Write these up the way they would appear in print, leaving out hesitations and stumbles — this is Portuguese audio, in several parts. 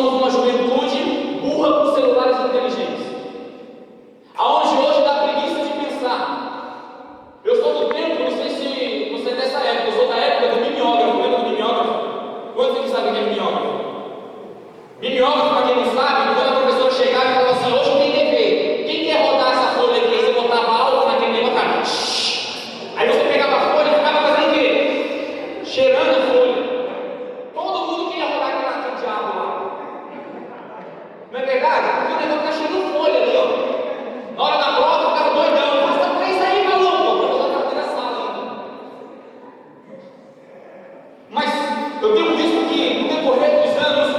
somos uma juventude burra com celulares inteligentes. Aonde hoje dá preguiça de pensar. Eu sou do tempo, não sei se você é dessa época, eu sou da época do mimeógrafo. Lembra do mimeógrafo? Quantos aqui sabem o que é mimeógrafo? Mimeógrafo, para quem não sabe, quando a professora chegava e falava assim: hoje tem TV. Quem quer rodar essa folha aqui? Aí você botava algo naquele negócio, botava. Aí você pegava a folha e ficava fazendo o quê? Cheirando a folha. Todo mundo queria rodar aquele diabo lá. Não é verdade? Porque o negócio está cheirando folha ali, ó. Na hora da prova, eu ficava doidão. Passa pra isso aí, maluco. O professor estava dentro da sala ainda. Mas eu tenho visto que, no decorrer dos anos,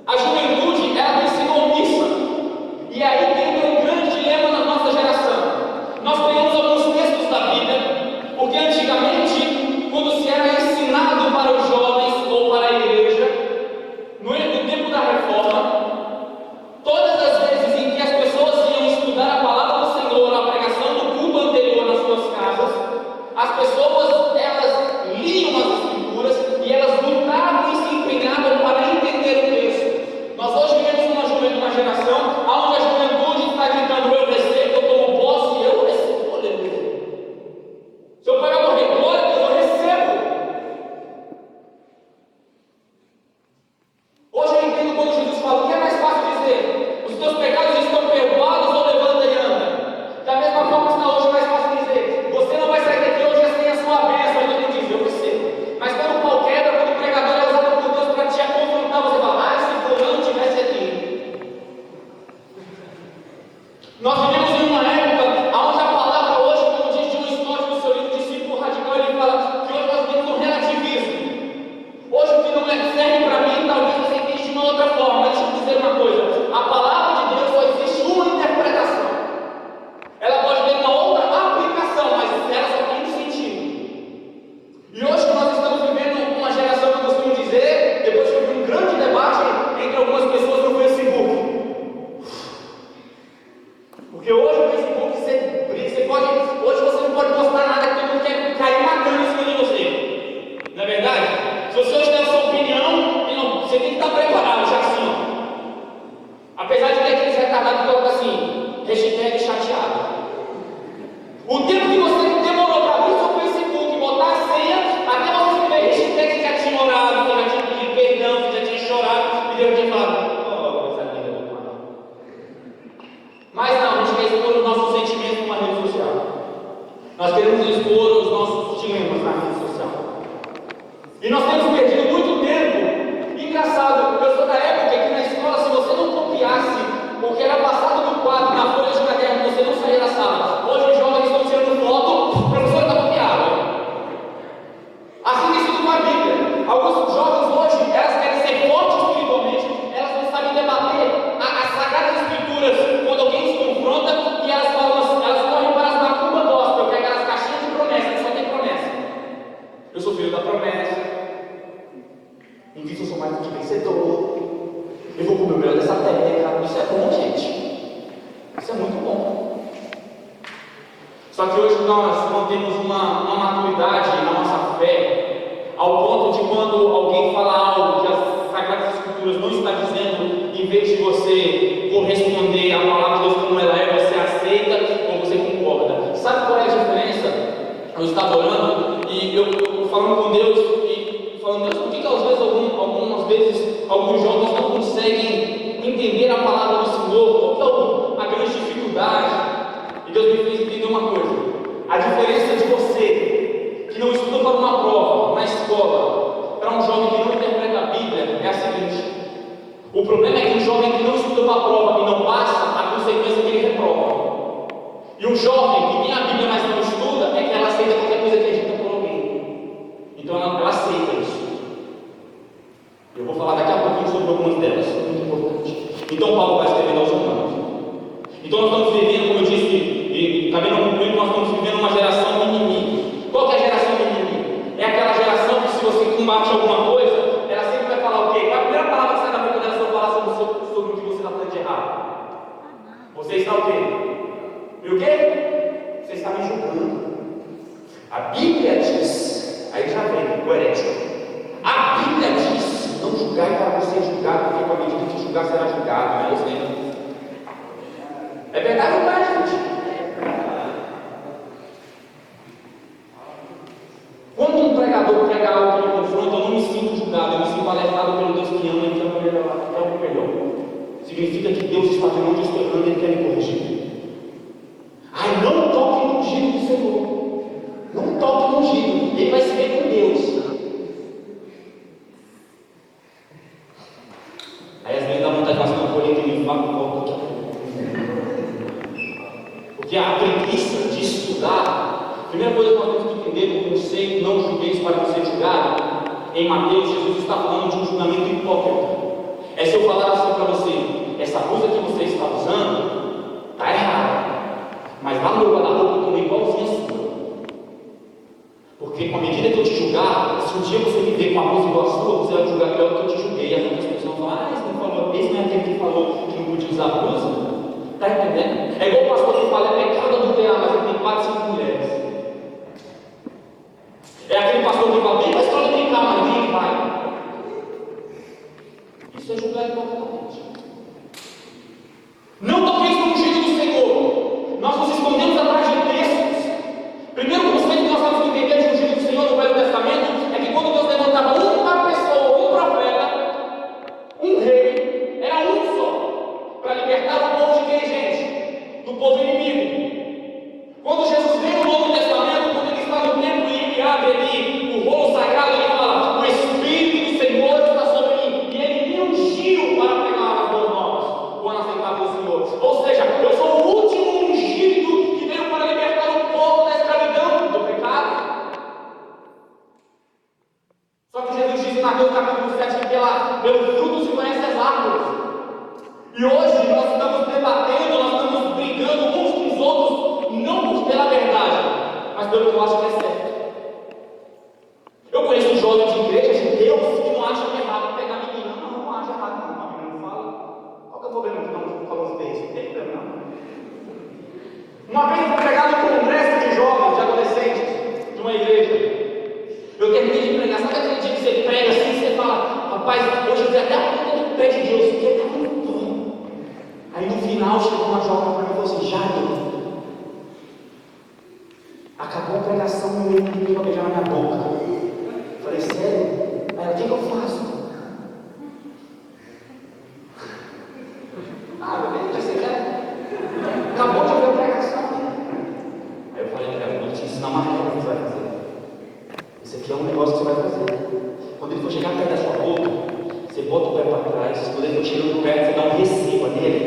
a juventude, ela tem sido omissa. E aí que entra um grande dilema na nossa geração. Nós temos alguns textos da Bíblia, porque antigamente, quando se era ensinado para os jovens ou para a igreja, no tempo da reforma, todas as vezes em que as pessoas iam estudar a palavra do Senhor, a pregação do culto anterior nas suas casas, as pessoas, elas liam as escrituras e elas lutavam e se empenhavam para entender o texto. Nós hoje vivemos uma geração onde a juventude está gritando: eu recebo, eu tomo posse, eu recebo, aleluia. Se eu pagar uma glória, eu recebo. Hoje eu entendo quando Jesus fala: o que é mais fácil dizer? Os teus pecados estão perdoados ou levanta e anda? Da mesma forma está hoje mais fácil dizer: você não vai sair daqui hoje sem a sua bênção. Aí todo mundo diz: eu recebo. Mas quando o pau quebra, quando o pregador é usado por Deus para te confrontar, você fala: ah, se fulano tivesse aqui. Nós vivemos em uma época onde a palavra hoje, como diz John Stott no seu livro Discípulo Radical, ele fala que hoje nós vivemos um relativismo. Hoje o que não serve para mim, talvez você entenda de uma outra forma. Mas deixa eu dizer uma coisa: a palavra de Deus só existe uma interpretação. Ela pode ter uma outra aplicação, mas ela só tem um sentido. E hoje nós estamos vivendo uma geração que eu costumo dizer, depois que eu vi um grande debate entre algumas pessoas no Facebook. Porque hoje o Facebook, hoje você não pode postar nada que todo mundo quer cair matando em cima de você. Não é verdade? Se você hoje tem a sua opinião, você tem que estar preparado já assim, ó. Apesar de ter aqueles retardados que colocam assim, hashtag chateado. O tempo que você demorou para abrir o seu Facebook e botar a senha, até você escrever hashtag, você já tinha orado, você já tinha pedido perdão, você já tinha chorado, e Deus tinha falado: oh, coisa linda do pai. Mas não, a gente quer expor os nossos sentimentos numa rede social. Nós queremos expor os nossos dilemas na rede social. E nós temos perdido muito tempo. Engraçado, eu sou da época que na escola, se você não copiasse o que era passado no quadro, na folha de caderno, você não saía da sala. Hoje os jovens estão tirando foto, o professor está copiado. Assim tem sido com a Bíblia. Alguns jovens hoje, elas querem ser fortes espiritualmente, elas não sabem debater as sagradas escrituras quando alguém se confronta, e elas falam assim, elas correm para as macumbas gospel, que é aquelas caixinhas de promessa, que só tem promessa. Eu sou filho da promessa, em Cristo eu sou mais do que vencedor, eu vou comer o melhor dessa terra. Isso é bom, gente. Isso é muito bom. Só que hoje nós não temos uma maturidade na nossa fé, ao ponto de quando alguém fala algo que as Sagradas Escrituras não está dizendo, em vez de você corresponder à palavra de Deus como ela é, você aceita ou você concorda. Sabe qual é a diferença? Eu estava orando e eu falando com Deus e falando: Deus, por que às vezes alguns jovens não conseguem entender a palavra do Senhor? Qual é a grande dificuldade? E Deus me fez entender uma coisa: a diferença de você que não estudou para uma prova na escola para um jovem que não interpreta a Bíblia é a seguinte: o problema é que um jovem que não estudou para a prova e não passa, a consequência é que ele reprova. E um jovem que tem a Bíblia, mas não estuda, é que ela aceita qualquer coisa que é dita por alguém. Então ela aceita isso. Eu vou falar daqui a pouquinho sobre algumas delas, muito importante. Então Paulo vai escrever aos Romanos. Então nós estamos vivendo, como eu disse, e acabei não concluindo, nós estamos vivendo uma geração mimimi. Qual que é a geração mimimi? É aquela geração que, se você combate alguma coisa, ela sempre vai falar o quê? Qual é a primeira palavra que sai da boca dela se eu falar sobre o que você está fazendo de errado? Você está o quê? E o quê? Você está me julgando. A Bíblia diz, aí já vem o herético. A Bíblia diz: não julgai para você julgar. sendo alertado pelo Deus que ama e quer o melhor. Significa que Deus está vendo onde eu estou errando e Ele quer me corrigir. Ai, não toque no ungido do Senhor. Não toque no ungido. Ele vai se ver com Deus. Aí às vezes dá vontade de fazer uma colheita e me fala com volta aqui. Porque a preguiça de estudar, a primeira coisa que nós temos que entender do conceito não julgueis para ser julgado, em Mateus, Jesus está falando de um julgamento hipócrita. É se eu falar assim para você, essa blusa que você está usando está errada, mas lá no meu guarda-roupa eu tomei igualzinha a sua. Porque com a medida que eu te julgar, se um dia você me ver com a blusa igual a sua, você vai julgar pior do que eu te julguei. As outras pessoas vão falar, esse não é aquele que falou que não podia usar a blusa? Está entendendo? É igual o pastor que fala, é pecado adulterar, mas ele tem 4, 5 mulheres. É aquele pastor que fala, vem para a escola brincar, mas ninguém vai. Isso é julgar hipocritamente. Não toqueis no ungido do Senhor. Nós nos escondemos atrás de textos. Primeiro conceito que nós temos que entender de ungido do Senhor no Velho Testamento é que quando Deus levantava uma pessoa, um profeta, um rei, era um só, para libertar o povo de quem, gente? Do povo inimigo. Quando Jesus veio no Novo Testamento, quando ele está no templo e ele abre ali o rolo sagrado, ele fala, o Espírito do Senhor está sobre mim, e ele me ungiu para pregar as boas novas, o ano aceitável do Senhor. Ou seja, eu sou o último ungido que veio para libertar o povo da escravidão, do pecado. Só que Jesus diz em Mateus capítulo 7 que pelo fruto se conhece as árvores. E hoje nós estamos debatendo, nós estamos brigando uns com os outros, não pela verdade, mas pelo que eu acho que é certo. Eu conheço um jovem de igreja de Deus que não acha que é errado pegar a menina. Não acha errado não, a menina não fala. Qual que é o problema de não falar os beijos? Não tem problema não. Uma vez eu fui pregar no congresso de jovens, de adolescentes, de uma igreja. Eu terminei de pregar, sabe aquele dia que você prega assim, você fala, rapaz, hoje eu vi até a ponta do pé de Deus, porque está muito bom. Aí no final chegou uma jovem para mim e falou assim, Jair, acabou a pregação e eu ninguém vai beijar na minha boca. Eu falei, sério? Aí ela, o que eu faço? Beleza, você quer? Acabou de ouvir a pregação. Aí eu falei, eu vou te ensinar uma regra que você vai fazer. Esse aqui é um negócio que você vai fazer. Quando ele for chegar perto da sua boca, você bota o pé para trás. Quando ele for chegando perto, você dá um receba nele.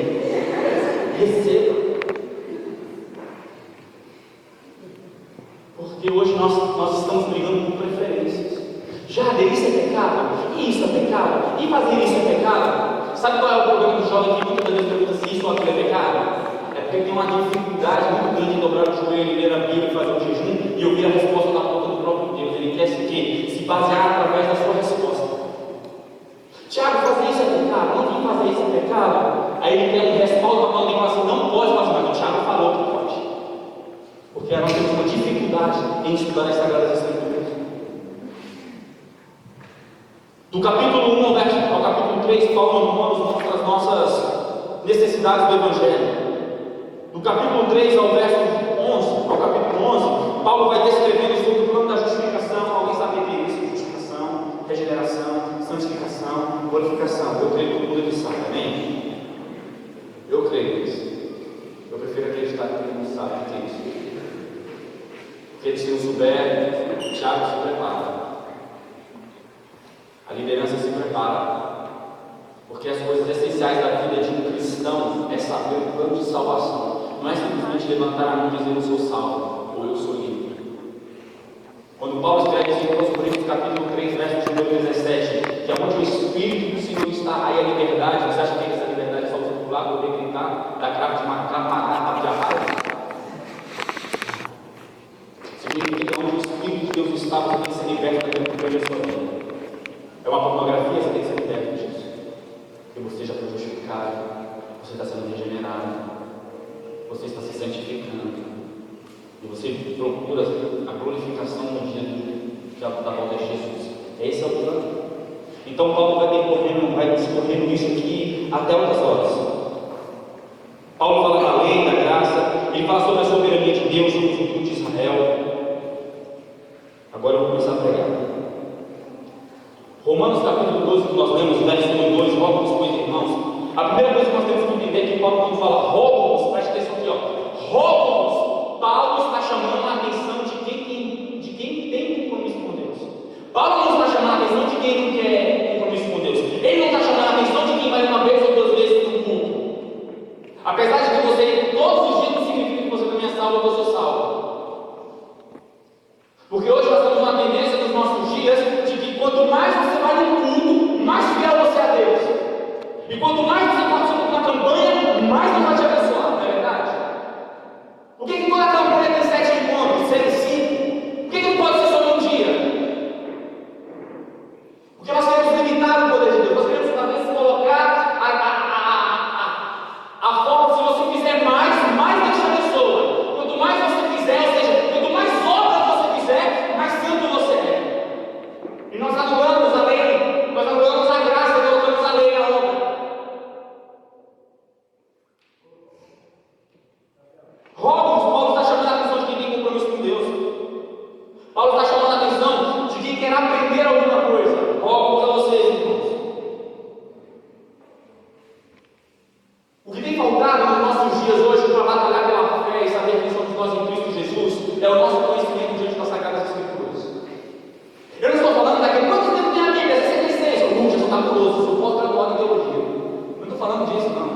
Receba. Porque hoje nós estamos brigando por preferências. Já delícia é pecado? E isso é pecado? E fazer isso é pecado? Sabe qual é o problema do jovem que muitas vezes pergunta se isso ou aquilo é pecado? É porque ele tem uma dificuldade muito grande em dobrar o joelho, ler a Bíblia e fazer o jejum e ouvir a resposta da boca do próprio Deus. Ele quer se basear através da sua resposta. Tiago, fazer isso é pecado? Não tem fazer isso é pecado? Aí ele quer um respaldo para alguém e fala assim, não pode, mas o Tiago falou que pode. Porque nós temos uma dificuldade em estudar as Sagradas Escrituras. Do capítulo 1 ao capítulo 3, Paulo nos mostra as nossas necessidades do Evangelho. Do capítulo 3 ao verso 11, ao capítulo 11, Paulo vai descrevendo sobre o plano da justificação. Alguém sabe o que é isso? Justificação, regeneração, santificação, glorificação. Eu creio que todo mundo aqui sabe, amém? Eu creio nisso. Eu prefiro acreditar que todo mundo sabe o que é isso. Porque se não souber, o Tiago se prepara. A liderança se prepara. Porque as coisas essenciais da vida de um cristão é saber o plano de salvação. Não é simplesmente levantar a mão e dizer eu sou salvo ou eu sou livre. Quando Paulo escreve em Coríntios capítulo 3, verso 1 a 17, que é onde o Espírito do Senhor está, aí a liberdade. Você acha que essa liberdade é só você pular, poder gritar, dar cravo de macaco, matar, de arraio? Significa que onde o Espírito de Deus está, você tem que ser liberto daquilo que perde a sua vida. É uma pornografia, você tem que ser liberto disso. Porque você já foi justificado, você está sendo regenerado, você está se santificando. E você procura a glorificação no dia da volta de Jesus. Esse é o plano. Então Paulo vai discorrendo isso aqui até outras horas. Paulo fala da lei, da graça, ele fala sobre a soberania de Deus, sobre o futuro de Israel. Agora eu vou começar a pregar. Romanos capítulo 12, que nós lemos, verso 1 e 2, rogo-vos, pois, irmãos. A primeira coisa que nós temos que entender é que Paulo, quando fala rogo-vos, preste atenção aqui, ó. Rogo-vos, Paulo está chamando a atenção de quem tem compromisso com Deus. Paulo não está chamando a atenção de quem não quer compromisso com Deus. Ele não está chamando a atenção de quem vai uma vez ou duas vezes no culto. Apesar de que você ir todos os dias não significa que você também é salvo ou você salvo. Porque hoje nós temos uma tendência nos nossos dias de que quanto mais você vai no culto, mais fiel você é a Deus. E quanto mais você participa de uma campanha, mais Deus vai te abençoar, não é verdade? Por que toda campanha tem 7 encontros, 5? Por que não pode ser só um dia? Porque nós queremos limitar o poder de Deus, nós queremos talvez colocar a forma, se você fizer mais Deus te abençoa. Quanto mais você fizer, ou seja, quanto mais obras você fizer, mais santo você é. E nós anulamos a lei, nós anulamos a graça, colocamos a lei na obra. Rogo-vos, Paulo está chamando a atenção de quem tem compromisso com Deus. Paulo está chamando a atenção de quem quer aprender alguma coisa. Rogo-vos a vocês, irmãos. O que tem faltado nos nossos dias hoje para batalhar pela fé e saber quem somos nós em Cristo Jesus é o nosso conhecimento diante das Sagradas Escrituras. Eu não estou falando daquele quanto tempo tem a Bíblia, 66, já sou cabuloso, sou pós-graduado em teologia. Não estou falando disso, não.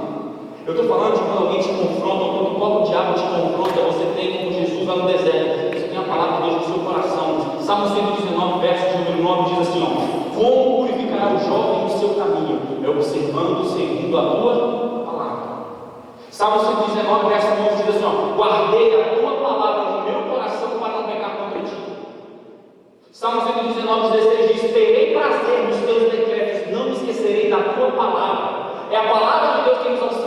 Eu estou falando de quando alguém te confronta, quando o próprio diabo te confronta, você tem como Jesus lá no deserto, você tem a palavra de Deus no seu coração. Salmo 119, verso de número 9 diz assim, ó: como purificará o jovem o seu caminho? É observando segundo a tua palavra. Salmo 119, verso 11 diz assim, ó: guardei a tua palavra no meu coração para não pecar contra ti. Salmo 119, 16 diz: terei prazer nos teus decretos, não me esquecerei da tua palavra. É a palavra de Deus que nos auxilia